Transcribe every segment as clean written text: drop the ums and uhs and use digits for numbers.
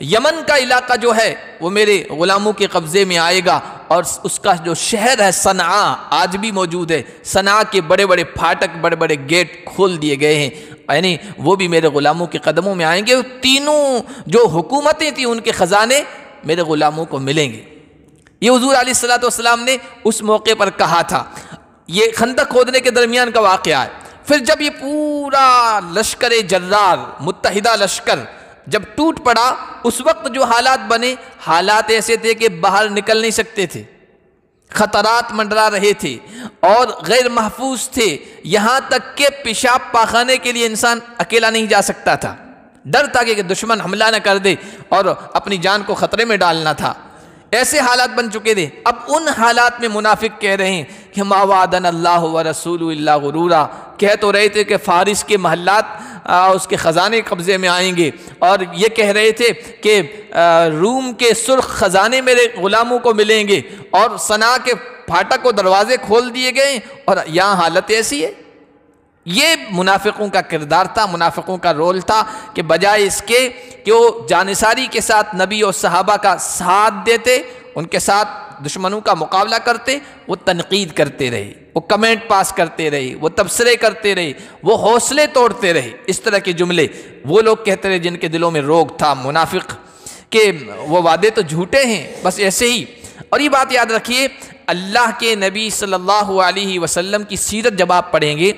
یمن کا علاقہ جو ہے وہ میرے غلاموں کے قبضے میں آئے گا، اور اس کا جو شہر ہے صنعاء آج بھی موجود ہے، صنعاء کے بڑے بڑے پھاٹک، بڑے بڑے گیٹ کھول دیے گئے ہیں، یعنی وہ بھی میرے غلاموں کے قدموں میں آئیں گے۔ تینوں جو حکومتیں تھیں ان کے خزانے میرے غلاموں کو ملیں گے۔ یہ حضور علیہ الصلوۃ والسلام نے اس موقع پر کہا تھا۔ یہ خندق کھودنے کے درمیان کا واقعہ ہے۔ پھر جب یہ پورا لشکر جرار، متحدہ لشکر جب ٹوٹ پڑا، اس وقت جو حالات بنے، حالات ایسے تھے کہ باہر نکل نہیں سکتے تھے، خطرات منڈرا رہے تھے اور غیر محفوظ تھے، یہاں تک کہ پیشاب پاخانے کے لیے انسان اکیلا نہیں جا سکتا تھا، ڈر تھا کہ دشمن حملہ نہ کر دے اور اپنی جان کو خطرے میں ڈالنا تھا۔ ایسے حالات بن چکے تھے۔ اب ان حالات میں منافق کہہ رہے ہیں کہ ما وعدنا اللہ ورسولہ الا غرورا، کہہ تو رہے تھے کہ فارس کے محلات اس کے خزانے قبضے میں آئیں گے، اور یہ کہہ رہے تھے کہ روم کے سرخ خزانے میرے غلاموں کو ملیں گے، اور صنعاء کے پھاٹک و دروازے کھول دیے گئے، اور یہاں حالت ایسی ہے۔ یہ منافقوں کا کردار تھا، منافقوں کا رول تھا کہ بجائے اس کے کہ وہ جانثاری کے ساتھ نبی اور صحابہ کا ساتھ دیتے، ان کے ساتھ دشمنوں کا مقابلہ کرتے، وہ تنقید کرتے رہے، وہ کمنٹ پاس کرتے رہے، وہ تبصرے کرتے رہے، وہ حوصلے توڑتے رہے۔ اس طرح کے جملے وہ لوگ کہتے رہے جن کے دلوں میں روگ تھا، منافق، کہ وہ وعدے تو جھوٹے ہیں، بس ایسے ہی۔ اور یہ بات یاد رکھیے، اللہ کے نبی صلی اللہ علیہ وسلم کی سیرت جب آپ پڑھیں گے،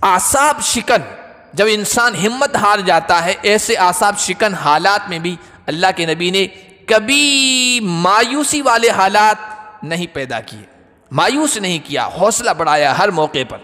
اعصاب شکن جب انسان ہمت ہار جاتا ہے، ایسے اعصاب شکن حالات میں بھی اللہ کے نبی نے کبھی مایوسی والے حالات نہیں پیدا کیے، مایوس نہیں کیا، حوصلہ بڑھایا ہر موقع پر۔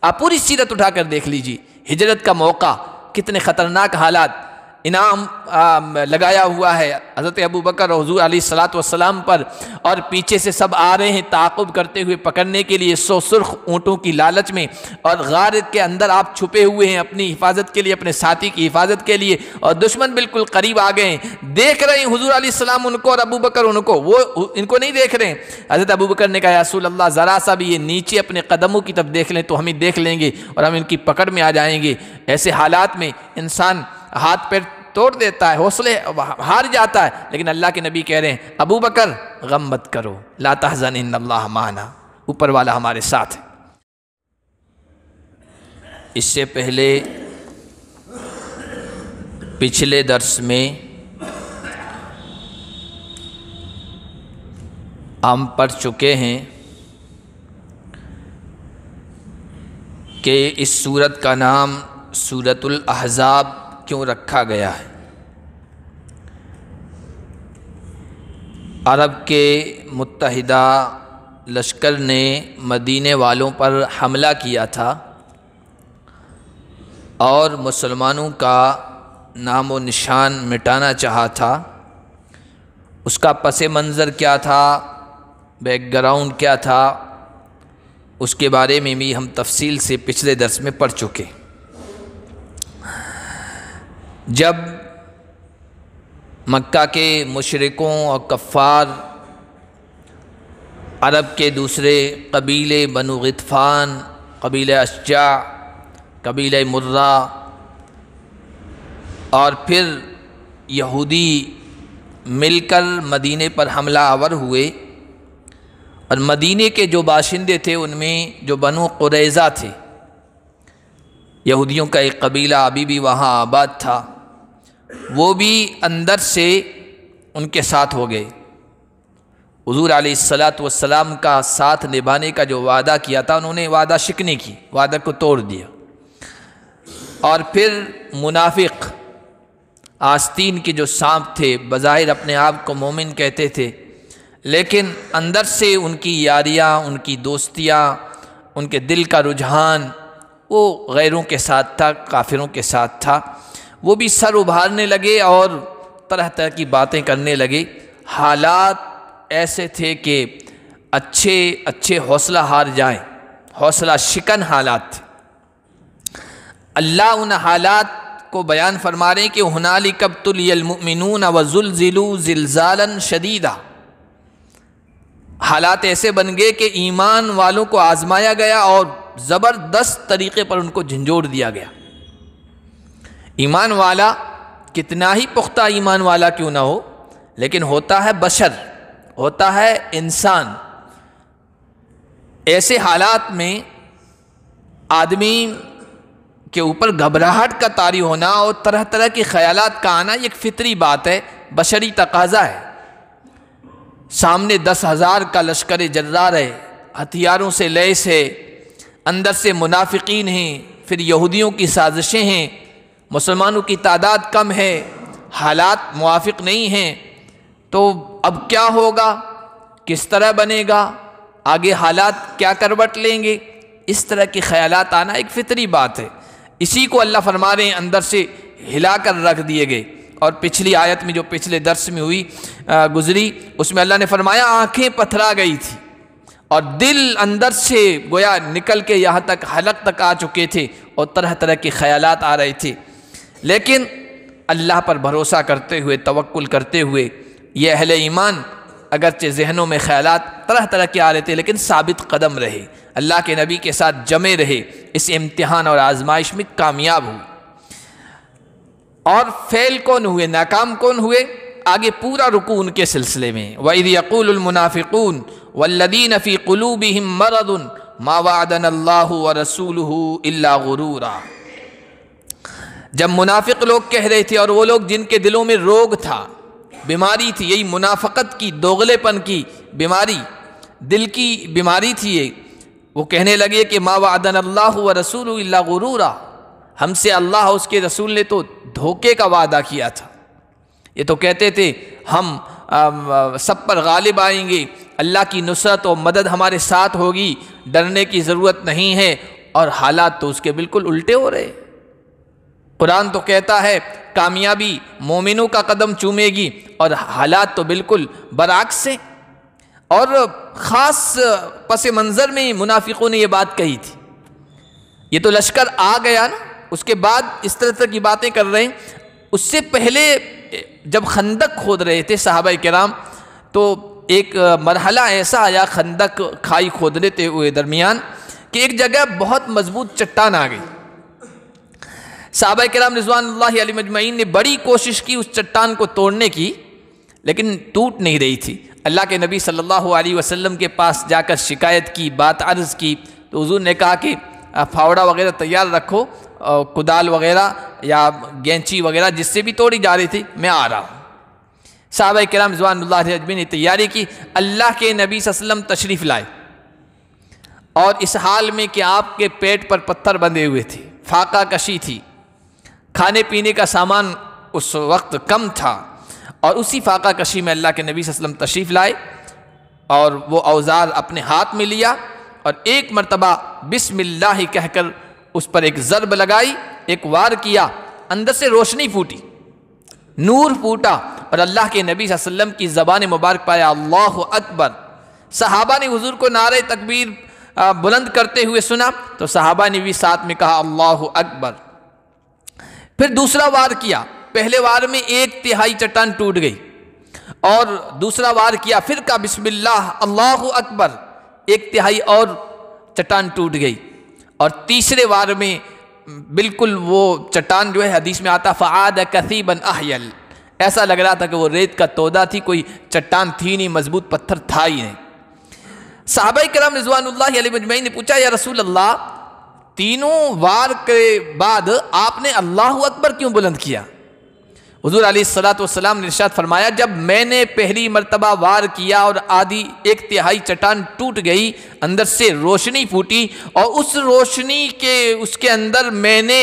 آپ پوری سیرت اٹھا کر دیکھ لیجیے، ہجرت کا موقع، کتنے خطرناک حالات، انعام لگایا ہوا ہے حضرت ابوبکر اور حضور علیہ الصلوۃ والسلام پر، اور پیچھے سے سب آ رہے ہیں تعاقب کرتے ہوئے پکڑنے کے لیے 100 سرخ اونٹوں کی لالچ میں، اور غار کے اندر آپ چھپے ہوئے ہیں اپنی حفاظت کے لیے، اپنے ساتھی کی حفاظت کے لیے، اور دشمن بالکل قریب آ گئے ہیں، دیکھ رہے ہیں حضور علیہ السلام ان کو اور ابوبکر ان کو، وہ ان کو نہیں دیکھ رہے ہیں۔ حضرت ابوبکر نے کہا یا رسول اللہ ذرا سا بھی یہ نیچے اپنے قدموں کی طرف دیکھ لیں تو ہمیں دیکھ لیں گے اور ہم ان کی پکڑ میں آ جائیں گے۔ ایسے حالات میں انسان ہاتھ پیر توڑ دیتا ہے، حوصلے ہار جاتا ہے، لیکن اللہ کے نبی کہہ رہے ہیں ابو بکر غم مت کرو، لا تحزن ان اللہ معنا، اوپر والا ہمارے ساتھ ہے۔ اس سے پہلے پچھلے درس میں ہم پڑھ چکے ہیں کہ اس سورت کا نام سورۃ الاحزاب کیوں رکھا گیا ہے۔ عرب کے متحدہ لشکر نے مدینے والوں پر حملہ کیا تھا اور مسلمانوں کا نام و نشان مٹانا چاہا تھا۔ اس کا پس منظر کیا تھا، بیک گراؤنڈ کیا تھا، اس کے بارے میں بھی ہم تفصیل سے پچھلے درس میں پڑھ چکے۔ جب مکہ کے مشرکوں اور کفار عرب کے دوسرے قبیلے بنو غطفان، قبیلہ اشجع، قبیلہ مرہ اور پھر یہودی مل کر مدینے پر حملہ آور ہوئے، اور مدینے کے جو باشندے تھے ان میں جو بنو قریظہ تھے، یہودیوں کا ایک قبیلہ ابھی بھی وہاں آباد تھا، وہ بھی اندر سے ان کے ساتھ ہو گئے۔ حضور علیہ الصلوۃ والسلام کا ساتھ نبھانے کا جو وعدہ کیا تھا انہوں نے وعدہ شکنی کی، وعدہ کو توڑ دیا۔ اور پھر منافق آستین کے جو سانپ تھے، بظاہر اپنے آپ کو مومن کہتے تھے، لیکن اندر سے ان کی یاریاں، ان کی دوستیاں، ان کے دل کا رجحان وہ غیروں کے ساتھ تھا، کافروں کے ساتھ تھا۔ وہ بھی سر ابھارنے لگے اور طرح طرح کی باتیں کرنے لگے۔ حالات ایسے تھے کہ اچھے حوصلہ ہار جائیں، حوصلہ شکن حالات تھے۔ اللہ ان حالات کو بیان فرما رہے ہیں کہ ہنالک ابتلی المؤمنون وزلزلوا زلزالا شدیدا۔ حالات ایسے بن گئے کہ ایمان والوں کو آزمایا گیا اور زبردست طریقے پر ان کو جھنجھوڑ دیا گیا۔ ایمان والا کتنا ہی پختہ ایمان والا کیوں نہ ہو، لیکن ہوتا ہے بشر، ہوتا ہے انسان۔ ایسے حالات میں آدمی کے اوپر گھبراہٹ کا طاری ہونا اور طرح طرح کے خیالات کا آنا ایک فطری بات ہے، بشری تقاضا ہے۔ سامنے 10,000 کا لشکر جرار ہے، ہتھیاروں سے لیس ہے، اندر سے منافقین ہیں، پھر یہودیوں کی سازشیں ہیں، مسلمانوں کی تعداد کم ہے، حالات موافق نہیں ہیں، تو اب کیا ہوگا، کس طرح بنے گا، آگے حالات کیا کروٹ لیں گے، اس طرح کے خیالات آنا ایک فطری بات ہے۔ اسی کو اللہ فرما رہے ہیں اندر سے ہلا کر رکھ دیے گئے۔ اور پچھلی آیت میں جو پچھلے درس میں گزری، اس میں اللہ نے فرمایا آنکھیں پتھرا گئی تھی اور دل اندر سے گویا نکل کے یہاں تک حلق تک آ چکے تھے اور طرح طرح کے خیالات آ رہے تھے، لیکن اللہ پر بھروسہ کرتے ہوئے، توکل کرتے ہوئے یہ اہل ایمان اگرچہ ذہنوں میں خیالات طرح طرح کے آ رہے تھے لیکن ثابت قدم رہے، اللہ کے نبی کے ساتھ جمے رہے، اس امتحان اور آزمائش میں کامیاب ہوئے۔ اور فیل کون ہوئے، ناکام کون ہوئے؟ آگے پورا رکوع ان کے سلسلے میں، وَإِذْ يَقُولُ الْمُنَافِقُونَ وَالَّذِينَ فِي قُلُوبِهِم مَّرَضٌ مَّا وَعَدَنَا اللَّهُ وَرَسُولُهُ إِلَّا غُرُورًا۔ جب منافق لوگ کہہ رہے تھے، اور وہ لوگ جن کے دلوں میں روگ تھا، بیماری تھی، یہی منافقت کی، دوغلے پن کی بیماری، دل کی بیماری تھی یہ، وہ کہنے لگے کہ مَا وَعَدَنَا اللَّهُ وَرَسُولُهُ إِلَّا غُرُورًا، ہم سے اللہ اور اس کے رسول نے تو دھوکے کا وعدہ کیا تھا۔ یہ تو کہتے تھے ہم سب پر غالب آئیں گے، اللہ کی نصرت و مدد ہمارے ساتھ ہوگی، ڈرنے کی ضرورت نہیں ہے، اور حالات تو اس کے بالکل الٹے ہو رہے۔ قرآن تو کہتا ہے کامیابی مومنوں کا قدم چومے گی، اور حالات تو بالکل برعکس ہیں۔ اور خاص پس منظر میں منافقوں نے یہ بات کہی تھی۔ یہ تو لشکر آ گیا نا، اس کے بعد اس طرح کی باتیں کر رہے ہیں۔ اس سے پہلے جب خندق کھود رہے تھے صحابہ کرام، تو ایک مرحلہ ایسا آیا خندق کھائی کھودنے ہوئے درمیان کہ ایک جگہ بہت مضبوط چٹان آ گئی۔ صحابہ کرام رضوان اللہ علیہ مجمعین نے بڑی کوشش کی اس چٹان کو توڑنے کی، لیکن ٹوٹ نہیں رہی تھی۔ اللہ کے نبی صلی اللہ علیہ وسلم کے پاس جا کر شکایت کی، بات عرض کی، تو حضور نے کہا کہ پھاوڑا وغیرہ تیار رکھو، کدال وغیرہ یا گینچی وغیرہ جس سے بھی توڑی جا رہی تھی، میں آ رہا ہوں۔ صحابہ کرام رضوان اللہ علیہ اجمعین نے تیاری کی، اللہ کے نبی صلی اللہ علیہ وسلم تشریف لائے، اور اس حال میں کہ آپ کے پیٹ پر پتھر بندھے ہوئے تھے، فاقہ کشی تھی، کھانے پینے کا سامان اس وقت کم تھا، اور اسی فاقہ کشی میں اللہ کے نبی صلی اللہ علیہ وسلم تشریف لائے، اور وہ اوزار اپنے ہاتھ میں لیا، اور ایک مرتبہ بسم اللہ کہہ کر اس پر ایک ضرب لگائی، ایک وار کیا، اندر سے روشنی پھوٹی، نور پھوٹا، اور اللہ کے نبی صلی اللہ علیہ وسلم کی زبان مبارک پایا اللہ اکبر۔ صحابہ نے حضور کو نعرہ تکبیر بلند کرتے ہوئے سنا، تو صحابہ نے بھی ساتھ میں کہا اللہ اکبر۔ پھر دوسرا وار کیا، پہلے وار میں 1/3 چٹان ٹوٹ گئی، اور دوسرا وار کیا، پھر کہا بسم اللہ اللہ اکبر، 1/3 اور چٹان ٹوٹ گئی، اور تیسرے وار میں بالکل وہ چٹان جو ہے حدیث میں آتا فعاد کثیبا احیل، ایسا لگ رہا تھا کہ وہ ریت کا تودا تھی، کوئی چٹان تھی نہیں، مضبوط پتھر تھا ہی نہیں۔ صحابہ کرام رضوان اللہ علیہ مجمعین نے پوچھا یا رسول اللہ، تینوں وار کے بعد آپ نے اللہ اکبر کیوں بلند کیا؟ حضور علیہ السلام نے ارشاد فرمایا جب میں نے پہلی مرتبہ وار کیا اور آدھی 1/3 چٹان ٹوٹ گئی، اندر سے روشنی پھوٹی، اور اس روشنی کے اس کے اندر میں نے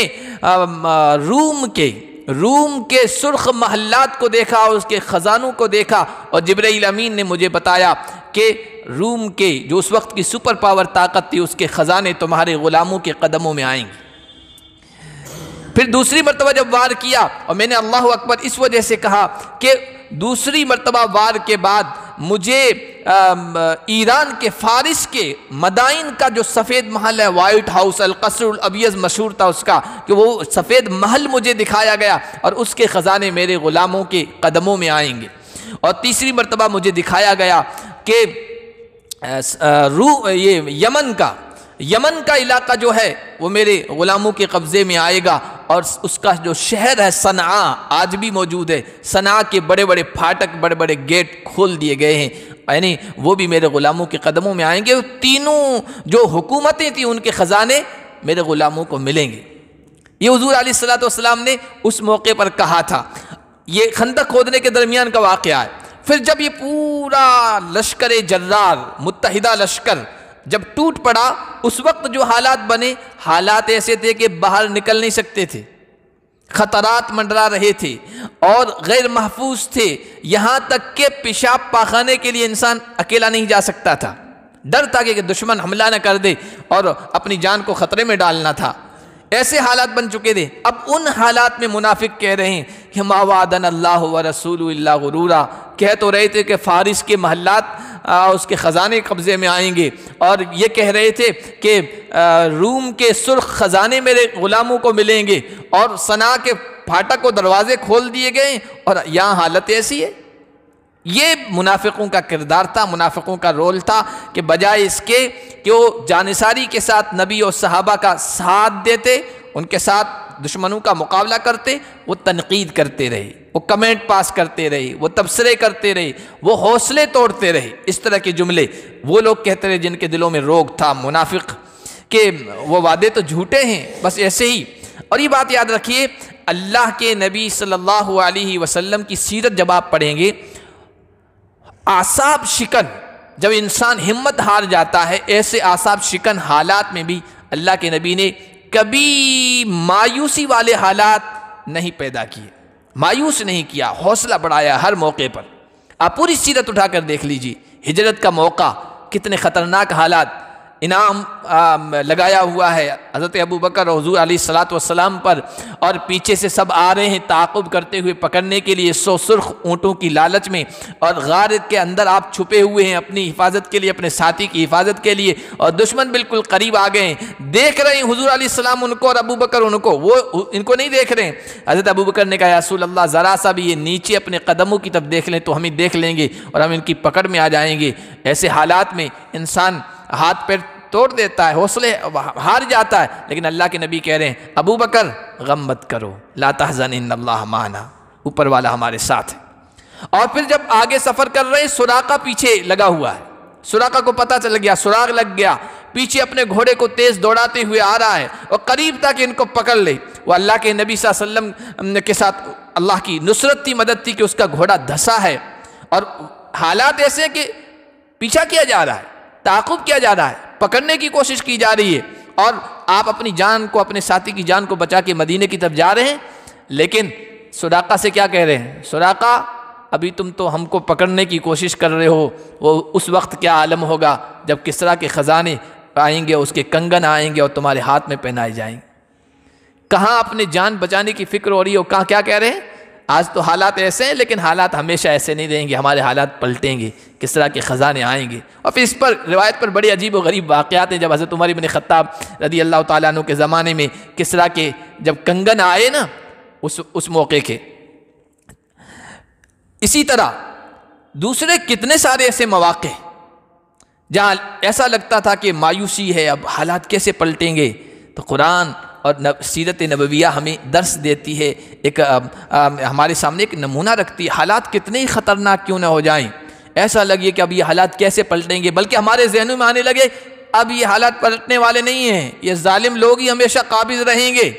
روم کے سرخ محلات کو دیکھا اور اس کے خزانوں کو دیکھا، اور جبرائیل امین نے مجھے بتایا کہ روم کے جو اس وقت کی سپر پاور طاقت تھی، اس کے خزانے تمہارے غلاموں کے قدموں میں آئیں گے۔ پھر دوسری مرتبہ جب وار کیا، اور میں نے اللہ اکبر اس وجہ سے کہا کہ دوسری مرتبہ وار کے بعد مجھے ایران کے فارس کے مدائن کا جو سفید محل ہے، وائٹ ہاؤس، القصر الابیض مشہور تھا اس کا، کہ وہ سفید محل مجھے دکھایا گیا، اور اس کے خزانے میرے غلاموں کے قدموں میں آئیں گے۔ اور تیسری مرتبہ مجھے دکھایا گیا کہ یہ یمن کا یمن کا علاقہ جو ہے وہ میرے غلاموں کے قبضے میں آئے گا، اور اس کا جو شہر ہے صنعاء آج بھی موجود ہے، صنعاء کے بڑے بڑے پھاٹک، بڑے بڑے گیٹ کھول دیے گئے ہیں، یعنی وہ بھی میرے غلاموں کے قدموں میں آئیں گے۔ تینوں جو حکومتیں تھیں ان کے خزانے میرے غلاموں کو ملیں گے۔ یہ حضور علیہ الصلوۃ والسلام نے اس موقع پر کہا تھا۔ یہ خندق کھودنے کے درمیان کا واقعہ ہے۔ پھر جب یہ پورا لشکر جرار، متحدہ لشکر جب ٹوٹ پڑا، اس وقت جو حالات بنے، حالات ایسے تھے کہ باہر نکل نہیں سکتے تھے، خطرات منڈرا رہے تھے اور غیر محفوظ تھے، یہاں تک کہ پیشاب پاخانے کے لیے انسان اکیلا نہیں جا سکتا تھا، ڈر تھا کہ دشمن حملہ نہ کر دے اور اپنی جان کو خطرے میں ڈالنا تھا۔ ایسے حالات بن چکے تھے۔ اب ان حالات میں منافق کہہ رہے ہیں کہ ما وعدنا اللہ ورسولہ الا غرورا، کہہ تو رہے تھے کہ فارس کے محلات اس کے خزانے قبضے میں آئیں گے، اور یہ کہہ رہے تھے کہ روم کے سرخ خزانے میرے غلاموں کو ملیں گے، اور صنعاء کے پھاٹک و دروازے کھول دیے گئے، اور یہاں حالت ایسی ہے۔ یہ منافقوں کا کردار تھا، منافقوں کا رول تھا کہ بجائے اس کے کہ وہ جانثاری کے ساتھ نبی اور صحابہ کا ساتھ دیتے، ان کے ساتھ دشمنوں کا مقابلہ کرتے، وہ تنقید کرتے رہے، وہ کمنٹ پاس کرتے رہے، وہ تبصرے کرتے رہے، وہ حوصلے توڑتے رہے۔ اس طرح کے جملے وہ لوگ کہتے رہے جن کے دلوں میں روگ تھا، منافق، کہ وہ وعدے تو جھوٹے ہیں، بس ایسے ہی۔ اور یہ بات یاد رکھیے، اللہ کے نبی صلی اللہ علیہ وسلم کی سیرت جب آپ پڑھیں گے، اعصاب شکن جب انسان ہمت ہار جاتا ہے، ایسے اعصاب شکن حالات میں بھی اللہ کے نبی نے کبھی مایوسی والے حالات نہیں پیدا کیے، مایوس نہیں کیا، حوصلہ بڑھایا ہر موقع پر۔ آپ پوری سیرت اٹھا کر دیکھ لیجئے، ہجرت کا موقع، کتنے خطرناک حالات، انعام لگایا ہوا ہے حضرت ابو بکر اور حضور علیہ الصلوۃ والسلام پر، اور پیچھے سے سب آ رہے ہیں تعاقب کرتے ہوئے پکڑنے کے لیے 100 سرخ اونٹوں کی لالچ میں، اور غار کے اندر آپ چھپے ہوئے ہیں اپنی حفاظت کے لیے، اپنے ساتھی کی حفاظت کے لیے، اور دشمن بالکل قریب آ گئے ہیں، دیکھ رہے ہیں حضور علیہ السلام ان کو اور ابو بکر ان کو، وہ ان کو نہیں دیکھ رہے ہیں۔ حضرت ابو بکر نے کہا یا رسول اللہ ذرا سا بھی یہ نیچے اپنے قدموں کی طرف دیکھ لیں تو ہمیں دیکھ لیں گے اور ہم ان کی پکڑ میں آ جائیں گے۔ ایسے حالات میں انسان ہاتھ پیر توڑ دیتا ہے، حوصلے ہار جاتا ہے، لیکن اللہ کے نبی کہہ رہے ہیں ابو بکر غم مت کرو، لا تحزن ان اللہ معنا، اوپر والا ہمارے ساتھ ہے۔ اور پھر جب آگے سفر کر رہے ہیں، سراقہ پیچھے لگا ہوا ہے، سراقہ کو پتہ چل گیا، سراغ لگ گیا، پیچھے اپنے گھوڑے کو تیز دوڑاتے ہوئے آ رہا ہے اور قریب تھا کہ ان کو پکڑ لے۔ وہ اللہ کے نبی صلی اللہ علیہ وسلم کے ساتھ اللہ کی نصرت تھی، مدد تھی کہ اس کا گھوڑا دھسا ہے، اور حالات ایسے ہیں کہ پیچھا کیا جا رہا ہے، تعاقب کیا جا رہا ہے، پکڑنے کی کوشش کی جا رہی ہے، اور آپ اپنی جان کو، اپنے ساتھی کی جان کو بچا کے مدینے کی طرف جا رہے ہیں، لیکن سراقہ سے کیا کہہ رہے ہیں؟ سراقہ ابھی تم تو ہم کو پکڑنے کی کوشش کر رہے ہو، وہ اس وقت کیا عالم ہوگا جب کسریٰ کے خزانے آئیں گے، اس کے کنگن آئیں گے اور تمہارے ہاتھ میں پہنائے جائیں گے۔ کہاں اپنے جان بچانے کی فکر ہو رہی ہے، کہاں کیا کہہ رہے ہیں؟ آج تو حالات ایسے ہیں، لیکن حالات ہمیشہ ایسے نہیں رہیں گے، ہمارے حالات پلٹیں گے، کس طرح کے خزانے آئیں گے۔ اور پھر اس پر روایت پر بڑے عجیب و غریب واقعات ہیں، جب حضرت عمر بن خطاب رضی اللہ تعالیٰ عنہ کے زمانے میں کس طرح کے جب کنگن آئے نا اس موقع کے۔ اسی طرح دوسرے کتنے سارے ایسے مواقع جہاں ایسا لگتا تھا کہ مایوسی ہے، اب حالات کیسے پلٹیں گے، تو قرآن اور سیرت نبویہ ہمیں درس دیتی ہے، ایک ہمارے سامنے ایک نمونہ رکھتی ہے، حالات کتنے ہی خطرناک کیوں نہ ہو جائیں، ایسا لگے کہ اب یہ حالات کیسے پلٹیں گے، بلکہ ہمارے ذہنوں میں آنے لگے اب یہ حالات پلٹنے والے نہیں ہیں، یہ ظالم لوگ ہی ہمیشہ قابض رہیں گے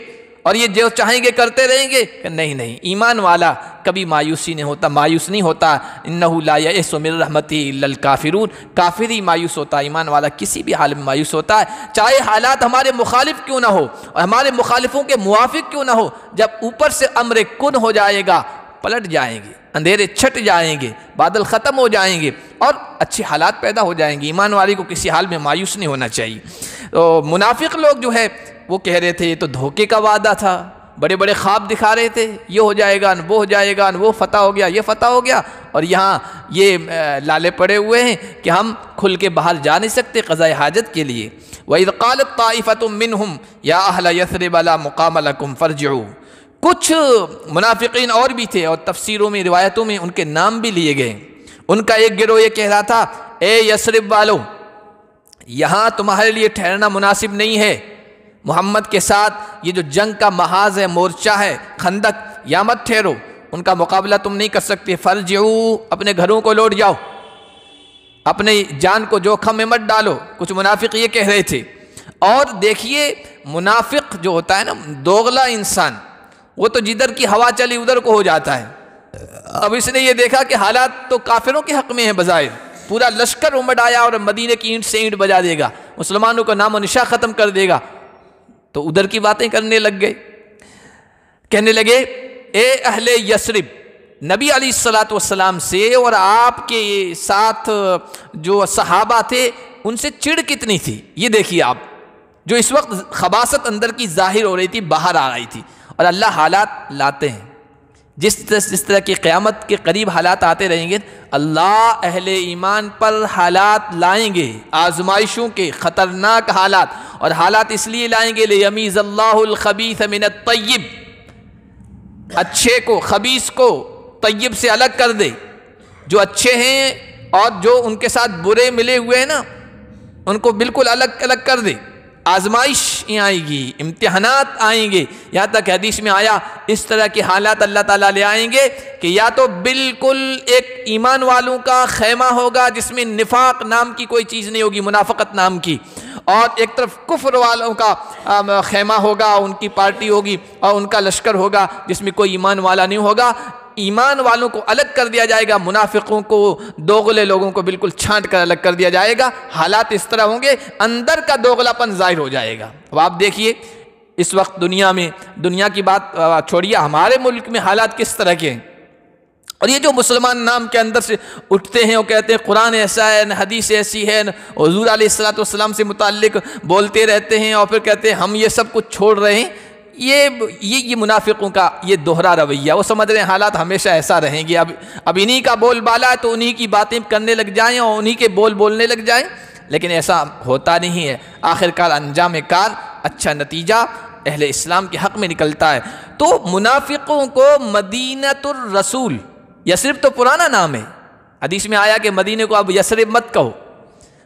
اور یہ جو چاہیں گے کرتے رہیں گے۔ نہیں، ایمان والا کبھی مایوسی نہیں ہوتا، مایوس نہیں ہوتا۔ انہ لا یئس من رحمتی الا الکافرون، کافر ہی مایوس ہوتا ہے، ایمان والا کسی بھی حال میں مایوس ہوتا ہے، چاہے حالات ہمارے مخالف کیوں نہ ہو اور ہمارے مخالفوں کے موافق کیوں نہ ہو، جب اوپر سے امر کن ہو جائے گا پلٹ جائیں گے، اندھیرے چھٹ جائیں گے، بادل ختم ہو جائیں گے اور اچھے حالات پیدا ہو جائیں گے۔ ایمان والے کو کسی حال میں مایوس نہیں ہونا چاہیے۔ تو منافق لوگ جو ہے وہ کہہ رہے تھے یہ تو دھوکے کا وعدہ تھا، بڑے بڑے خواب دکھا رہے تھے، یہ ہو جائے گا، وہ ہو جائے گا، وہ فتح ہو گیا، یہ فتح ہو گیا، اور یہاں یہ لالے پڑے ہوئے ہیں کہ ہم کھل کے باہر جا نہیں سکتے قضاء حاجت کے لیے۔ وَإِذْ قَالَتْ طَائِفَةٌ مِّنْهُمْ يَا أَهْلَ يَثْرِبَ لَا مُقَامَ لَكُمْ فَارْجِعُوا۔ کچھ منافقین اور بھی تھے اور تفسیروں میں روایتوں میں ان کے نام بھی لیے گئے۔ ان کا ایک گروہ یہ کہہ رہا تھا اے یثرب والو، یہاں تمہارے لیے ٹھہرنا مناسب نہیں ہے، محمد کے ساتھ یہ جو جنگ کا محاذ ہے، مورچہ ہے، خندق، یا مت ٹھہرو، ان کا مقابلہ تم نہیں کر سکتے۔ فرجعوا، اپنے گھروں کو لوٹ جاؤ، اپنے جان کو جوکھم میں مت ڈالو، کچھ منافق یہ کہہ رہے تھے۔ اور دیکھیے منافق جو ہوتا ہے نا، دوغلا انسان، وہ تو جدھر کی ہوا چلی ادھر کو ہو جاتا ہے۔ اب اس نے یہ دیکھا کہ حالات تو کافروں کے حق میں ہیں، بظاہر پورا لشکر امڑ آیا اور مدینے کی اینٹ سے اینٹ بجا دے گا، مسلمانوں کا نام و نشاں ختم کر دے گا، تو ادھر کی باتیں کرنے لگ گئے، کہنے لگے اے اہل یثرب، نبی علیہ الصلوۃ والسلام سے اور آپ کے ساتھ جو صحابہ تھے ان سے چڑ کتنی تھی، یہ دیکھیے آپ، جو اس وقت خباثت اندر کی ظاہر ہو رہی تھی، باہر آ رہی تھی، اور اللہ حالات لاتے ہیں، جس طرح کی قیامت کے قریب حالات آتے رہیں گے، اللہ اہل ایمان پر حالات لائیں گے، آزمائشوں کے خطرناک حالات، اور حالات اس لیے لائیں گے لیمیز اللہ الخبیث من الطیب، اچھے کو خبیث کو طیب سے الگ کر دے، جو اچھے ہیں اور جو ان کے ساتھ برے ملے ہوئے ہیں نا، ان کو بالکل الگ الگ کر دے۔ آزمائشیں آئیں گی، امتحانات آئیں گے، یہاں تک حدیث میں آیا اس طرح کے حالات اللہ تعالیٰ لے آئیں گے کہ یا تو بالکل ایک ایمان والوں کا خیمہ ہوگا جس میں نفاق نام کی کوئی چیز نہیں ہوگی، منافقت نام کی، اور ایک طرف کفر والوں کا خیمہ ہوگا، ان کی پارٹی ہوگی اور ان کا لشکر ہوگا جس میں کوئی ایمان والا نہیں ہوگا۔ ایمان والوں کو الگ کر دیا جائے گا، منافقوں کو، دوغلے لوگوں کو بالکل چھانٹ کر الگ کر دیا جائے گا۔ حالات اس طرح ہوں گے، اندر کا دوغلا پن ظاہر ہو جائے گا۔ اب آپ دیکھیے اس وقت دنیا میں، دنیا کی بات چھوڑیے، ہمارے ملک میں حالات کس طرح کے ہیں، اور یہ جو مسلمان نام کے اندر سے اٹھتے ہیں، وہ کہتے ہیں قرآن ایسا ہے، حدیث ایسی ہے، حضور علیہ الصلوۃ والسلام سے متعلق بولتے رہتے ہیں، اور پھر کہتے ہیں ہم یہ سب کچھ چھوڑ رہے ہیں۔ یہ منافقوں کا یہ دوہرا رویہ، وہ سمجھ رہے ہیں حالات ہمیشہ ایسا رہیں گے، اب انہی کا بول بالا ہے تو انہی کی باتیں کرنے لگ جائیں اور انہی کے بول بولنے لگ جائیں، لیکن ایسا ہوتا نہیں ہے۔ آخرکار انجام کار، اچھا نتیجہ اہل اسلام کے حق میں نکلتا ہے۔ تو منافقوں کو مدینۃ الرسول، یثرب تو پرانا نام ہے، حدیث میں آیا کہ مدینے کو اب یثرب مت کہو،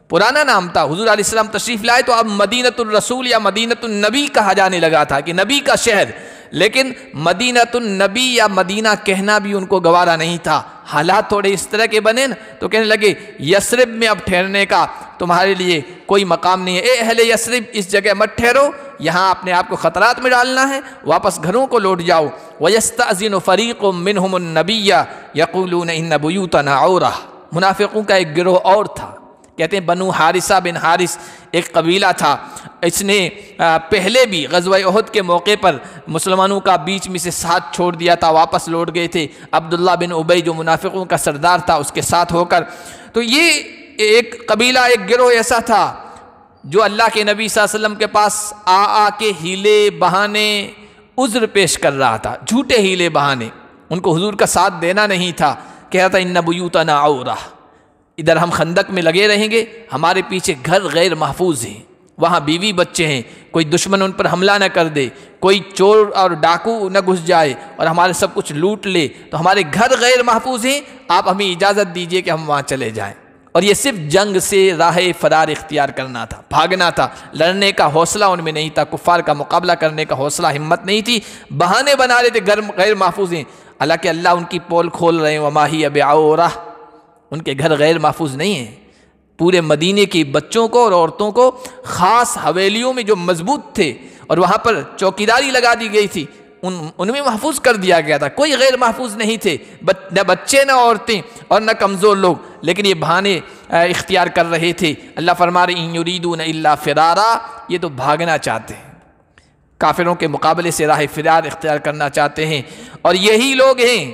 پرانا نام تھا، حضور علیہ السلام تشریف لائے تو اب مدینۃ الرسول یا مدینۃ النبی کہا جانے لگا تھا کہ نبی کا شہر، لیکن مدینۃ النبی یا مدینہ کہنا بھی ان کو گوارا نہیں تھا۔ حالات تھوڑے اس طرح کے بنے نا، تو کہنے لگے یثرب میں اب ٹھہرنے کا تمہارے لیے کوئی مقام نہیں ہے، اے اہل یثرب اس جگہ مت ٹھہرو، یہاں اپنے آپ کو خطرات میں ڈالنا ہے، واپس گھروں کو لوٹ جاؤ۔ وَيَسْتَأْذِنُ فَرِيقٌ مِّنْهُمُ النَّبِيَّ يَقُولُونَ إِنَّ بُيُوتَنَا عَوْرَةٌ، منافقوں کا ایک گروہ اور تھا، کہتے ہیں بنو حارثہ بن حارث ایک قبیلہ تھا، اس نے پہلے بھی غزوہ احد کے موقع پر مسلمانوں کا بیچ میں سے ساتھ چھوڑ دیا تھا، واپس لوٹ گئے تھے، عبداللہ بن ابی جو منافقوں کا سردار تھا اس کے ساتھ ہو کر۔ تو یہ ایک قبیلہ، ایک گروہ ایسا تھا جو اللہ کے نبی صلی اللہ علیہ وسلم کے پاس آ کے ہیلے بہانے عذر پیش کر رہا تھا، جھوٹے ہیلے بہانے، ان کو حضور کا ساتھ دینا نہیں تھا، کہہ رہا تھا ان بیوتنا عورہ، ادھر ہم خندق میں لگے رہیں گے، ہمارے پیچھے گھر غیر محفوظ ہیں، وہاں بیوی بچے ہیں، کوئی دشمن ان پر حملہ نہ کر دے، کوئی چور اور ڈاکو نہ گھس جائے اور ہمارے سب کچھ لوٹ لے، تو ہمارے گھر غیر محفوظ ہیں، آپ ہمیں اجازت دیجئے کہ ہم وہاں چلے جائیں۔ اور یہ صرف جنگ سے راہ فرار اختیار کرنا تھا، بھاگنا تھا، لڑنے کا حوصلہ ان میں نہیں تھا، کفار کا مقابلہ کرنے کا حوصلہ ہمت نہیں تھی، بہانے بنا رہے تھے گھر غیر محفوظ ہیں، حالانکہ اللہ ان کی پول کھول رہے ہیں، وما ہی بعورہ، ان کے گھر غیر محفوظ نہیں ہیں۔ پورے مدینے کے بچوں کو اور عورتوں کو خاص حویلیوں میں جو مضبوط تھے اور وہاں پر چوکیداری لگا دی گئی تھی، ان میں محفوظ کر دیا گیا تھا، کوئی غیر محفوظ نہیں تھے، نہ بچے نہ عورتیں اور نہ کمزور لوگ، لیکن یہ بہانے اختیار کر رہے تھے۔ اللہ فرما رہے ان یریدون الا فرارا، یہ تو بھاگنا چاہتے ہیں، کافروں کے مقابلے سے راہ فرار اختیار کرنا چاہتے ہیں، اور یہی لوگ ہیں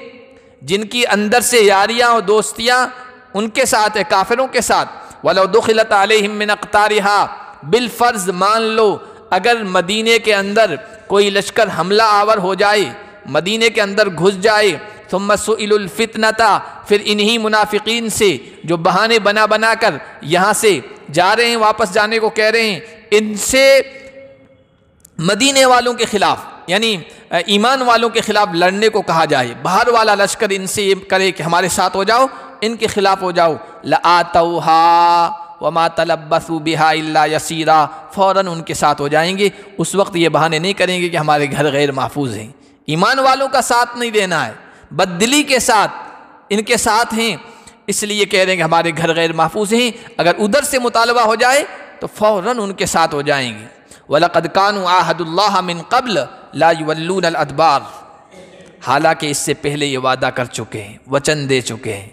جن کی اندر سے یاریاں اور دوستیاں ان کے ساتھ ہے، کافروں کے ساتھ۔ وَلَوْ دُخِلَتْ عَلَيْهِمْ مِنْ أَقْطَارِهَا، بالفرض مان لو اگر مدینے کے اندر کوئی لشکر حملہ آور ہو جائے، مدینے کے اندر گھس جائے، ثُمَّ سُئِلُوا الْفِتْنَةَ، پھر انہی منافقین سے جو بہانے بنا بنا کر یہاں سے جا رہے ہیں، واپس جانے کو کہہ رہے ہیں، ان سے مدینے والوں کے خلاف یعنی ایمان والوں کے خلاف لڑنے کو کہا جائے، باہر والا لشکر ان سے یہ کرے کہ ہمارے ساتھ ہو جاؤ، ان کے خلاف ہو جاؤ، لَآتَوْهَا، وما تلبثوا بها الا یسیرا، فوراً ان کے ساتھ ہو جائیں گے۔ اس وقت یہ بہانے نہیں کریں گے کہ ہمارے گھر غیر محفوظ ہیں۔ ایمان والوں کا ساتھ نہیں دینا ہے، بددلی کے ساتھ ان کے ساتھ ہیں، اس لیے کہہ رہے ہیں کہ ہمارے گھر غیر محفوظ ہیں۔ اگر ادھر سے مطالبہ ہو جائے تو فوراً ان کے ساتھ ہو جائیں گے۔ وَلَقَدْ كَانُوا عَاهَدُوا اللَّهَ مِنْ قَبْلَ لَا يُوَلُّونَ الْأَدْبَارَ، حالانکہ اس سے پہلے یہ وعدہ کر چکے ہیں، وچن دے چکے ہیں۔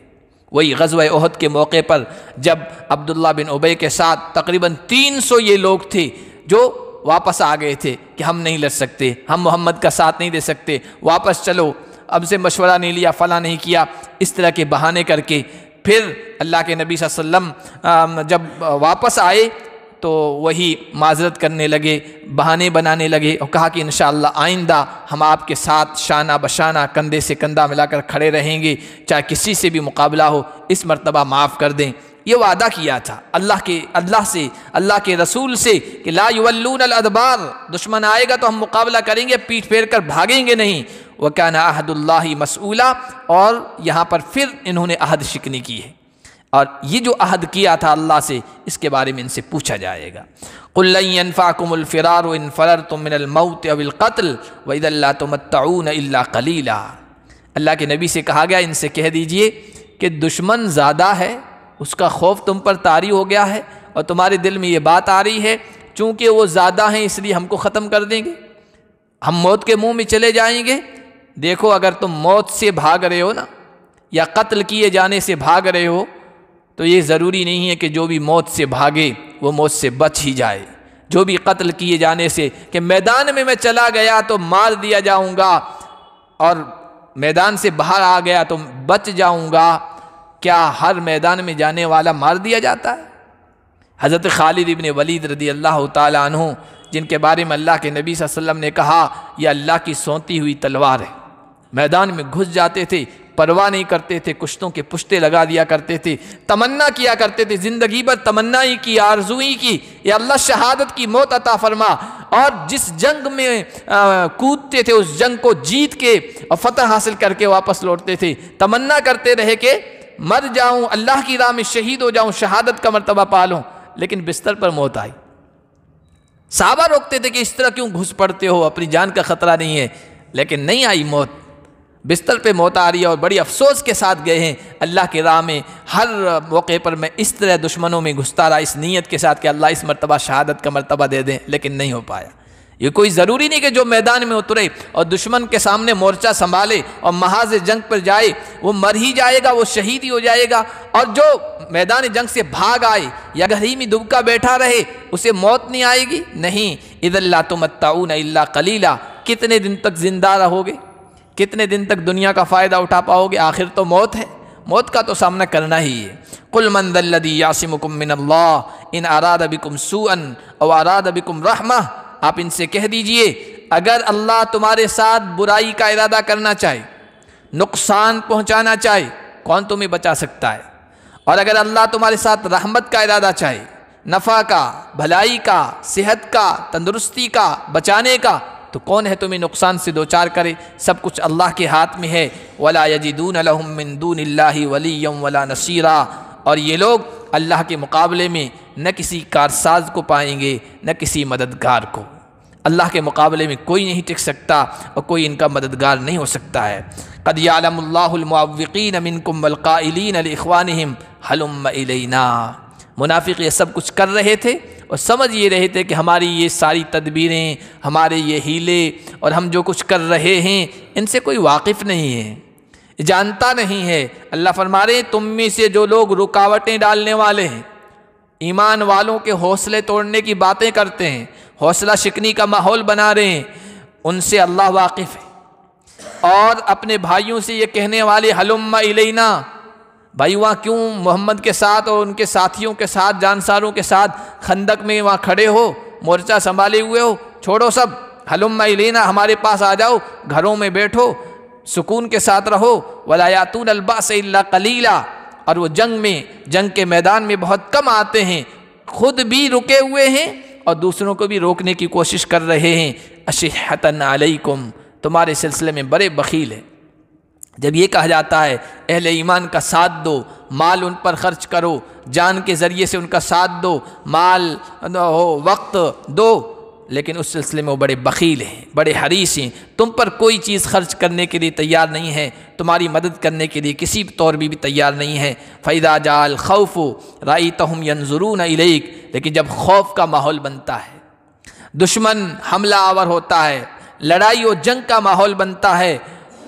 وہی غزوہ احد کے موقع پر جب عبداللہ بن ابی کے ساتھ تقریباً 300 یہ لوگ تھے جو واپس آ گئے تھے کہ ہم نہیں لڑ سکتے، ہم محمد کا ساتھ نہیں دے سکتے، واپس چلو، اب سے مشورہ نہیں لیا، فلاں نہیں کیا، اس طرح کے بہانے کر کے پھر اللہ کے نبی صلی اللہ علیہ وسلم جب واپس آئے تو وہی معذرت کرنے لگے، بہانے بنانے لگے اور کہا کہ انشاءاللہ آئندہ ہم آپ کے ساتھ شانہ بشانہ کندھے سے کندھا ملا کر کھڑے رہیں گے، چاہے کسی سے بھی مقابلہ ہو، اس مرتبہ معاف کر دیں۔ یہ وعدہ کیا تھا اللہ کے رسول سے کہ لا یولون الادبار، دشمن آئے گا تو ہم مقابلہ کریں گے، پیٹھ پھیر کر بھاگیں گے نہیں۔ وَكَانَ عَهْدُ اللَّهِ مَسْئُولًا، اور یہاں پر پھر انہوں نے عہد شکنی کی ہے، اور یہ جو عہد کیا تھا اللہ سے، اس کے بارے میں ان سے پوچھا جائے گا۔ قُل لَّن يَنفَعَكُمُ الْفِرَارُ إِن فَرَرْتُم مِّنَ الْمَوْتِ أَوِ الْقَتْلِ وَإِذًا لَّا تُمَتَّعُونَ إِلَّا قَلِيلًا۔ اللہ کے نبی سے کہا گیا ان سے کہہ دیجئے کہ دشمن زیادہ ہے، اس کا خوف تم پر طاری ہو گیا ہے، اور تمہارے دل میں یہ بات آ رہی ہے چونکہ وہ زیادہ ہیں اس لیے ہم کو ختم کر دیں گے، ہم موت کے منہ میں چلے جائیں گے۔ دیکھو اگر تم موت سے بھاگ رہے ہو نا، یا قتل کیے جانے سے بھاگ رہے ہو، تو یہ ضروری نہیں ہے کہ جو بھی موت سے بھاگے وہ موت سے بچ ہی جائے۔ جو بھی قتل کیے جانے سے کہ میدان میں چلا گیا تو مار دیا جاؤں گا، اور میدان سے باہر آ گیا تو بچ جاؤں گا، کیا ہر میدان میں جانے والا مار دیا جاتا ہے؟ حضرت خالد ابن ولید رضی اللہ تعالیٰ عنہ، جن کے بارے میں اللہ کے نبی صلی اللہ علیہ وسلم نے کہا یہ اللہ کی سونتی ہوئی تلوار ہے، میدان میں گھس جاتے تھے، پرواہ نہیں کرتے تھے، کشتوں کے پشتے لگا دیا کرتے تھے، تمنا کیا کرتے تھے، زندگی بھر تمنا ہی کی، آرزو ہی کی، یا اللہ شہادت کی موت عطا فرما، اور جس جنگ میں کودتے تھے اس جنگ کو جیت کے اور فتح حاصل کر کے واپس لوٹتے تھے، تمنا کرتے رہے کہ مر جاؤں، اللہ کی راہ میں شہید ہو جاؤں، شہادت کا مرتبہ پالوں، لیکن بستر پر موت آئی۔ صحابہ روکتے تھے کہ اس طرح کیوں گھس پڑتے ہو، اپنی جان کا خطرہ نہیں ہے، لیکن نہیں آئی موت، بستر پہ موت آ رہی ہے، اور بڑی افسوس کے ساتھ گئے ہیں اللہ کی راہ میں۔ ہر موقع پر میں اس طرح دشمنوں میں گھستا رہا اس نیت کے ساتھ کہ اللہ اس مرتبہ شہادت کا مرتبہ دے دیں، لیکن نہیں ہو پایا۔ یہ کوئی ضروری نہیں کہ جو میدان میں اترے اور دشمن کے سامنے مورچہ سنبھالے اور محاذ جنگ پر جائے وہ مر ہی جائے گا، وہ شہید ہی ہو جائے گا، اور جو میدان جنگ سے بھاگ آئے یا گھر ہی میں دبکا بیٹھا رہے اسے موت نہیں آئے گی؟ نہیں۔ اذا لا تمتعون الا قلیلا، کتنے دن تک زندہ رہو گے، کتنے دن تک دنیا کا فائدہ اٹھا پاؤ گے؟ آخر تو موت ہے، موت کا تو سامنا کرنا ہی ہے۔ قل من ذا الذی یعصمکم من اللہ ان اراد بکم سوءا او اراد بکم رحمہ، آپ ان سے کہہ دیجئے اگر اللہ تمہارے ساتھ برائی کا ارادہ کرنا چاہے، نقصان پہنچانا چاہے، کون تمہیں بچا سکتا ہے؟ اور اگر اللہ تمہارے ساتھ رحمت کا ارادہ چاہے، نفع کا، بھلائی کا، صحت کا، تندرستی کا، بچانے کا، تو کون ہے تمہیں نقصان سے دوچار کرے؟ سب کچھ اللہ کے ہاتھ میں ہے۔ وَلَا يَجِدُونَ لَهُم مِّن دُونِ اللَّهِ وَلِيًّا وَلَا نَصِيرًا، اور یہ لوگ اللہ کے مقابلے میں نہ کسی کارساز کو پائیں گے نہ کسی مددگار کو۔ اللہ کے مقابلے میں کوئی نہیں ٹک سکتا اور کوئی ان کا مددگار نہیں ہو سکتا ہے۔ قَدْ يَعْلَمُ اللَّهُ الْمُعَوِّقِينَ مِنْكُمْ وَالْقَائِلِينَ لِإِخْوَانِهِمْ هَلُمَّ إِلَيْنَا، منافق یہ سب کچھ کر رہے تھے اور سمجھ یہ رہے تھے کہ ہماری یہ ساری تدبیریں، ہمارے یہ ہیلے اور ہم جو کچھ کر رہے ہیں ان سے کوئی واقف نہیں ہے، جانتا نہیں ہے۔ اللہ فرما رہے ہیں تم میں سے جو لوگ رکاوٹیں ڈالنے والے ہیں، ایمان والوں کے حوصلے توڑنے کی باتیں کرتے ہیں، حوصلہ شکنی کا ماحول بنا رہے ہیں، ان سے اللہ واقف ہے۔ اور اپنے بھائیوں سے یہ کہنے والے ہلم الینا، بھائی وہاں کیوں محمد کے ساتھ اور ان کے ساتھیوں کے ساتھ، جانساروں کے ساتھ خندق میں وہاں کھڑے ہو، مورچہ سنبھالے ہوئے ہو؟ چھوڑو سب، ہلم الینا، ہمارے پاس آ جاؤ، گھروں میں بیٹھو، سکون کے ساتھ رہو۔ ولا یاتون الباس الا قلیلا، اور وہ جنگ کے میدان میں بہت کم آتے ہیں، خود بھی رکے ہوئے ہیں اور دوسروں کو بھی روکنے کی کوشش کر رہے ہیں۔ اشحۃ علیکم، تمہارے سلسلے میں بڑے بخیل ہیں۔ جب یہ کہا جاتا ہے اہل ایمان کا ساتھ دو، مال ان پر خرچ کرو، جان کے ذریعے سے ان کا ساتھ دو، مال ہو، وقت دو، لیکن اس سلسلے میں وہ بڑے بخیل ہیں، بڑے حریص ہیں، تم پر کوئی چیز خرچ کرنے کے لیے تیار نہیں ہے، تمہاری مدد کرنے کے لیے کسی طور بھی تیار نہیں ہے۔ فَإِذَا جَاءَ الْخَوْفُ رَأَيْتَهُمْ يَنْظُرُونَ إِلَيْكَ، لیکن جب خوف کا ماحول بنتا ہے، دشمن حملہ آور ہوتا ہے، لڑائی و جنگ کا ماحول بنتا ہے،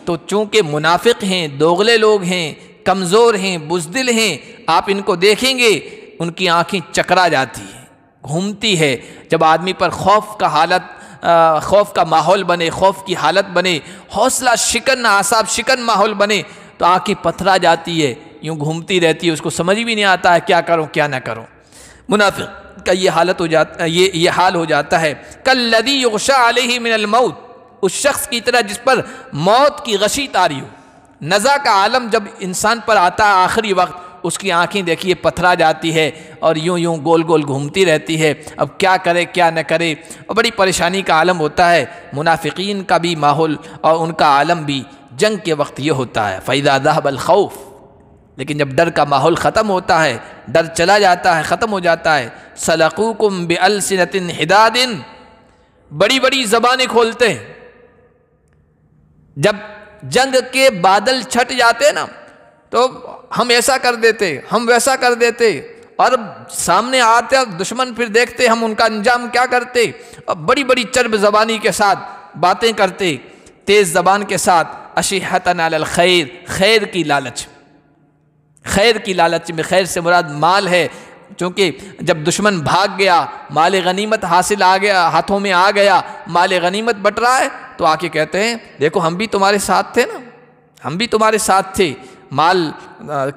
تو چونکہ منافق ہیں، دوغلے لوگ ہیں، کمزور ہیں، بزدل ہیں، آپ ان کو دیکھیں گے ان کی آنکھیں چکرا جاتی ہیں، گھومتی ہے۔ جب آدمی پر خوف کا ماحول بنے، خوف کی حالت بنے، حوصلہ شکن، اعصاب شکن ماحول بنے، تو آنکھیں پتھرا جاتی ہے، یوں گھومتی رہتی ہے، اس کو سمجھ بھی نہیں آتا ہے کیا کروں کیا نہ کروں۔ منافق کا یہ حال ہو جاتا ہے۔ کالذی یغشی علیہ من الموت، اس شخص کی طرح جس پر موت کی غشی طاری ہو۔ نزع کا عالم جب انسان پر آتا ہے آخری وقت، اس کی آنکھیں دیکھیے پتھرا جاتی ہے اور یوں گول گول گھومتی رہتی ہے، اب کیا کرے کیا نہ کرے، اور بڑی پریشانی کا عالم ہوتا ہے۔ منافقین کا بھی ماحول اور ان کا عالم بھی جنگ کے وقت یہ ہوتا ہے۔ فَإِذَا ذَهَبَ الْخَوْفُ، لیکن جب ڈر کا ماحول ختم ہوتا ہے، ڈر چلا جاتا ہے، ختم ہو جاتا ہے، سَلَقُوكُمْ بِأَلْسِنَةٍ حِدَادٍ، بڑی بڑی زبانیں کھولتے ہیں۔ جب جنگ کے بادل چھٹ جاتے نا تو ہم ایسا کر دیتے، ہم ویسا کر دیتے، اور سامنے آتے دشمن، پھر دیکھتے ہم ان کا انجام کیا کرتے، اور بڑی بڑی چرب زبانی کے ساتھ باتیں کرتے، تیز زبان کے ساتھ۔ اشحۃ علی الخیر، خیر کی لالچ، خیر کی لالچ میں خیر سے مراد مال ہے، چونکہ جب دشمن بھاگ گیا، مال غنیمت حاصل آ گیا، ہاتھوں میں آ گیا، مال غنیمت بٹ رہا ہے، تو آ کے کہتے ہیں دیکھو ہم بھی تمہارے ساتھ تھے نا، ہم بھی تمہارے ساتھ تھے، مال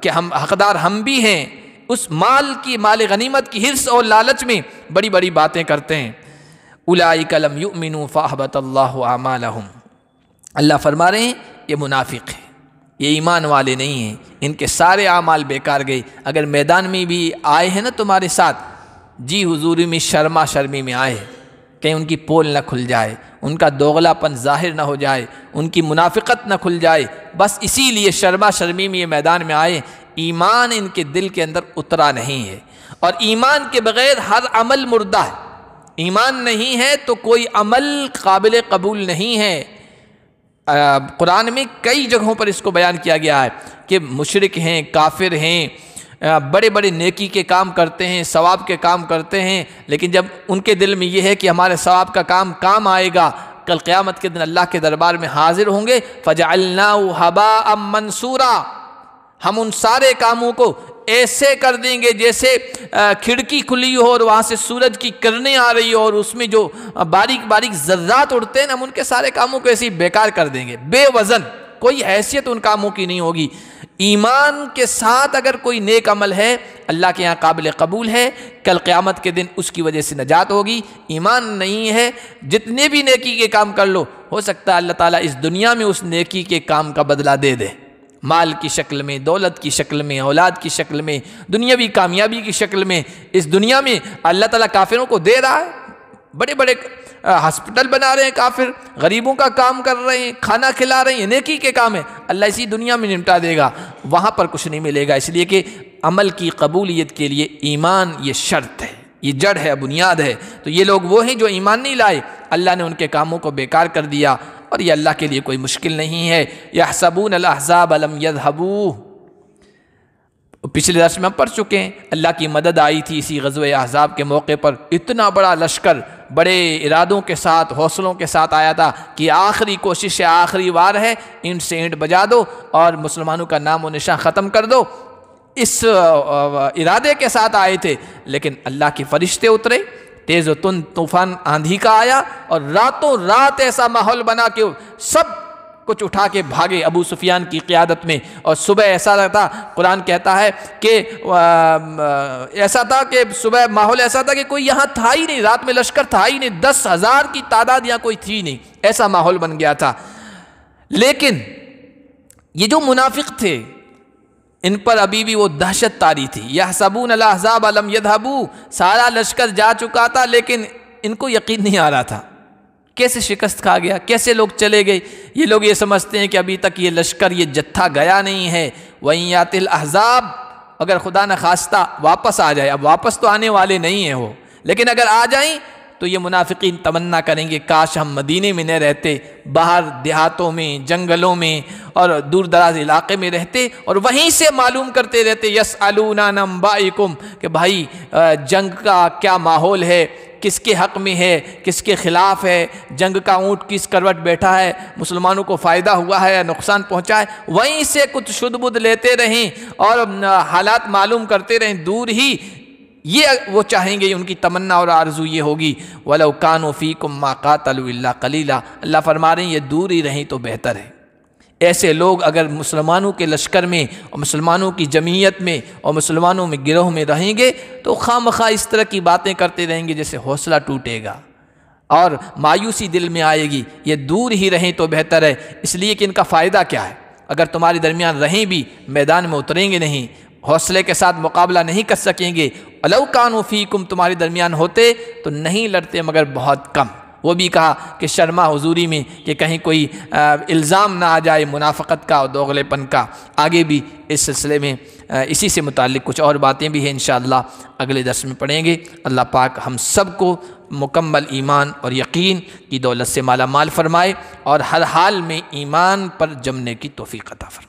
کے ہم حقدار ہم بھی ہیں۔ اس مال کی، مال غنیمت کی حرص اور لالچ میں بڑی بڑی باتیں کرتے ہیں۔ اولئک لم یؤمنوا فاحبط اللہ اعمالہم، اللہ فرما رہے ہیں یہ منافق ہیں، یہ ایمان والے نہیں ہیں، ان کے سارے اعمال بیکار گئے۔ اگر میدان میں بھی آئے ہیں نا تمہارے ساتھ، جی حضوری میں شرما شرمی میں آئے، کہیں ان کی پول نہ کھل جائے، ان کا دوغلا پن ظاہر نہ ہو جائے، ان کی منافقت نہ کھل جائے، بس اسی لیے شرما شرمی میں یہ میدان میں آئے۔ ایمان ان کے دل کے اندر اترا نہیں ہے، اور ایمان کے بغیر ہر عمل مردہ ہے۔ ایمان نہیں ہے تو کوئی عمل قابل قبول نہیں ہے۔ قرآن میں کئی جگہوں پر اس کو بیان کیا گیا ہے کہ مشرک ہیں، کافر ہیں، بڑے بڑے نیکی کے کام کرتے ہیں، ثواب کے کام کرتے ہیں، لیکن جب ان کے دل میں یہ ہے کہ ہمارے ثواب کا کام آئے گا، کل قیامت کے دن اللہ کے دربار میں حاضر ہوں گے، فَجَعَلْنَاهُ هَبَاءً مَنْثُورًا، ہم ان سارے کاموں کو ایسے کر دیں گے جیسے کھڑکی کھلی ہو اور وہاں سے سورج کی کرنیں آ رہی ہو، اور اس میں جو باریک باریک ذرات اڑتے ہیں ہم ان کے سارے کاموں کو ایسے ہی بیکار کر دیں گے، بے وزن، کوئی حیثیت ان کاموں کی نہیں ہوگی۔ ایمان کے ساتھ اگر کوئی نیک عمل ہے اللہ کے یہاں قابل قبول ہے، کل قیامت کے دن اس کی وجہ سے نجات ہوگی۔ ایمان نہیں ہے، جتنے بھی نیکی کے کام کر لو، ہو سکتا ہے اللہ تعالیٰ اس دنیا میں اس نیکی کے کام کا بدلہ دے دے، مال کی شکل میں، دولت کی شکل میں، اولاد کی شکل میں، دنیاوی کامیابی کی شکل میں۔ اس دنیا میں اللہ تعالیٰ کافروں کو دے رہا ہے، بڑے بڑے ہاسپٹل بنا رہے ہیں کافر، غریبوں کا کام کر رہے ہیں، کھانا کھلا رہے ہیں، نیکی کے کام ہے، اللہ اسی دنیا میں نمٹا دے گا، وہاں پر کچھ نہیں ملے گا۔ اس لیے کہ عمل کی قبولیت کے لیے ایمان یہ شرط ہے، یہ جڑ ہے، بنیاد ہے۔ تو یہ لوگ وہ ہیں جو ایمان نہیں لائے، اللہ نے ان کے کاموں کو بیکار کر دیا، اور یہ اللہ کے لیے کوئی مشکل نہیں ہے۔ یحسبون الاحزاب لم یذهبوا، پچھلے درس میں ہم پڑھ چکے ہیں، اللہ کی مدد آئی تھی اسی غزوہ احزاب کے موقع پر، اتنا بڑا لشکر بڑے ارادوں کے ساتھ، حوصلوں کے ساتھ آیا تھا کہ آخری کوشش ہے، آخری وار ہے، اینٹ سے اینٹ بجا دو اور مسلمانوں کا نام و نشان ختم کر دو، اس ارادے کے ساتھ آئے تھے۔ لیکن اللہ کے فرشتے اترے، تیز و تند طوفان آندھی کا آیا، اور راتوں رات ایسا ماحول بنا کہ سب کچھ اٹھا کے بھاگے ابو سفیان کی قیادت میں، اور صبح ایسا تھا، قرآن کہتا ہے کہ ایسا تھا کہ صبح ماحول ایسا تھا کہ کوئی یہاں تھا ہی نہیں، رات میں لشکر تھا ہی نہیں، 10,000 کی تعداد یہاں کوئی تھی نہیں، ایسا ماحول بن گیا تھا۔ لیکن یہ جو منافق تھے ان پر ابھی بھی وہ دہشت طاری تھی۔ یحسبون الاحزاب لم یذهبوا، سارا لشکر جا چکا تھا لیکن ان کو یقین نہیں آ رہا تھا کیسے شکست کھا گیا، کیسے لوگ چلے گئے۔ یہ لوگ یہ سمجھتے ہیں کہ ابھی تک یہ لشکر، یہ جتھا گیا نہیں ہے۔ وَإِن يَأْتِ الْأَحْزَابُ، اگر خدا نخواستہ واپس آ جائے، اب واپس تو آنے والے نہیں ہیں وہ، لیکن اگر آ جائیں تو یہ منافقین تمنا کریں گے کاش ہم مدینے میں نہ رہتے، باہر دیہاتوں میں، جنگلوں میں اور دور دراز علاقے میں رہتے اور وہیں سے معلوم کرتے رہتے یسألون عن انبائکم کہ بھائی جنگ کا کیا ماحول ہے، کس کے حق میں ہے، کس کے خلاف ہے، جنگ کا اونٹ کس کروٹ بیٹھا ہے، مسلمانوں کو فائدہ ہوا ہے یا نقصان پہنچا ہے، وہیں سے کچھ شد بد لیتے رہیں اور حالات معلوم کرتے رہیں دور ہی، یہ وہ چاہیں گے، ان کی تمنا اور آرزو یہ ہوگی وَلَوْ كَانُوا فِيكُمْ مَا قَاتَلُوا إِلَّا قَلِيلًا، اللہ فرما رہے ہیں یہ دور ہی رہیں تو بہتر ہے۔ ایسے لوگ اگر مسلمانوں کے لشکر میں اور مسلمانوں کی جمعیت میں اور مسلمانوں میں گروہ میں رہیں گے تو خواہ مخواہ اس طرح کی باتیں کرتے رہیں گے جیسے حوصلہ ٹوٹے گا اور مایوسی دل میں آئے گی، یہ دور ہی رہیں تو بہتر ہے، اس لیے کہ ان کا فائدہ کیا ہے، اگر تمہارے درمیان رہیں بھی میدان میں اتریں گے نہیں، حوصلے کے ساتھ مقابلہ نہیں کر سکیں گے، وَلَوْ كَانُوا فِيكُمْ تمہارے درمیان ہوتے تو نہیں لڑتے مگر بہت کم۔ وہ بھی کہا کہ شرما حضوری میں کہ کہیں کوئی الزام نہ آ جائے منافقت کا اور دوغلے پن کا۔ آگے بھی اس سلسلے میں اسی سے متعلق کچھ اور باتیں بھی ہیں انشاءاللہ اگلے درس میں پڑھیں گے۔ اللہ پاک ہم سب کو مکمل ایمان اور یقین کی دولت سے مالا مال فرمائے اور ہر حال میں ایمان پر جمنے کی توفیق عطا فرمائے۔